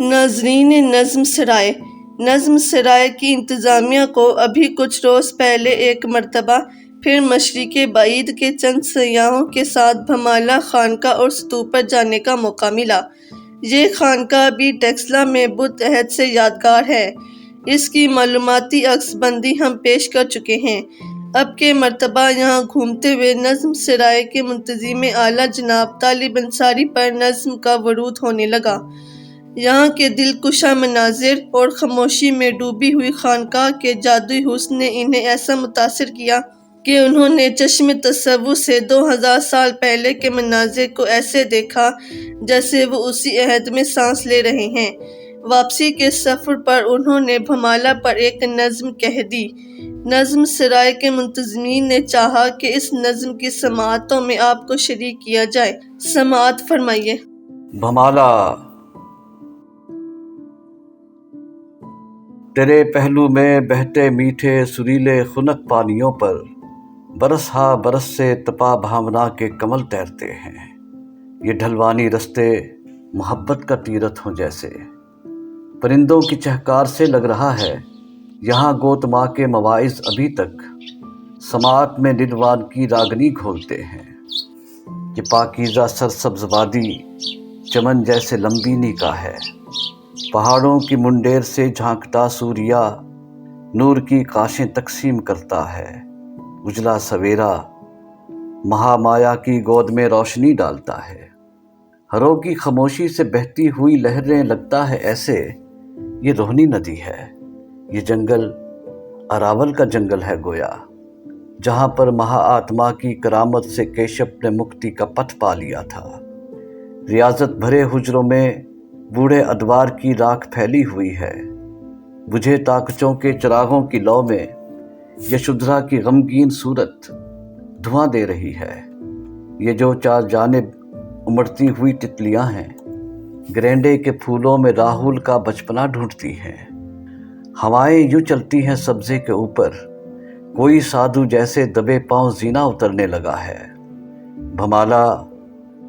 ناظرین نظم سرائے کی انتظامیہ کو ابھی کچھ روز پہلے ایک مرتبہ پھر مشرق بعید کے چند سیاحوں کے ساتھ بھمالہ خانقاہ اور ستوپ پر جانے کا موقع ملا۔ یہ خانقاہ بھی ٹیکسلا میں بدھ عہد سے یادگار ہے۔ اس کی معلوماتی عکس بندی ہم پیش کر چکے ہیں۔ اب کے مرتبہ یہاں گھومتے ہوئے نظم سرائے کے منتظم اعلیٰ جناب طالب انصاری پر نظم کا ورود ہونے لگا۔ یہاں کے دلکشا مناظر اور خاموشی میں ڈوبی ہوئی خانقاہ کے جادوئی حسن نے انہیں ایسا متاثر کیا کہ انہوں نے چشم تصور سے 2000 سال پہلے کے مناظر کو ایسے دیکھا جیسے وہ اسی عہد میں سانس لے رہے ہیں۔ واپسی کے سفر پر انہوں نے بھمالہ پر ایک نظم کہہ دی۔ نظم سرائے کے منتظمین نے چاہا کہ اس نظم کی سماعتوں میں آپ کو شریک کیا جائے۔ سماعت فرمائیے۔ بھمالہ تیرے پہلو میں بہتے میٹھے سریلے خنک پانیوں پر برس ہا برس سے تپا بھاونا کے کمل تیرتے ہیں۔ یہ ڈھلوانی رستے محبت کا تیرتھ ہوں جیسے، پرندوں کی چہکار سے لگ رہا ہے یہاں گوتما کے مواعظ ابھی تک سماعت میں نروان کی راگنی گھولتے ہیں۔ یہ پاکیزہ سرسبز وادی چمن جیسے لمبی نگاہ ہے، پہاڑوں کی منڈیر سے جھانکتا سوریا نور کی کاشیں تقسیم کرتا ہے۔ اجلا سویرا مہا مایا کی گود میں روشنی ڈالتا ہے، ہروں کی خاموشی سے بہتی ہوئی لہریں لگتا ہے ایسے یہ روہنی ندی ہے۔ یہ جنگل اراول کا جنگل ہے گویا، جہاں پر مہا آتما کی کرامت سے کیشپ نے مکتی کا پتھ پا لیا تھا۔ ریاضت بھرے حجروں میں بوڑھے ادوار کی راکھ پھیلی ہوئی ہے، بجھے طاقچوں کے چراغوں کی لو میں یشودھرا کی غمگین صورت دھواں دے رہی ہے۔ یہ جو چار جانب امڑتی ہوئی تتلیاں ہیں، گرینڈے کے پھولوں میں راہل کا بچپنا ڈھونڈتی ہیں۔ ہوائیں یوں چلتی ہیں سبزے کے اوپر، کوئی سادھو جیسے دبے پاؤں زینہ اترنے لگا ہے۔ بھمالہ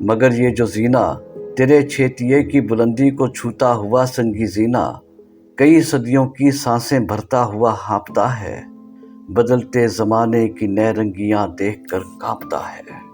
مگر یہ جو زینہ تیرے چھیتیے کی بلندی کو چھوتا ہوا سنگی زینہ کئی صدیوں کی سانسیں بھرتا ہوا ہانپتا ہے، بدلتے زمانے کی نئے رنگیاں دیکھ کر کانپتا ہے۔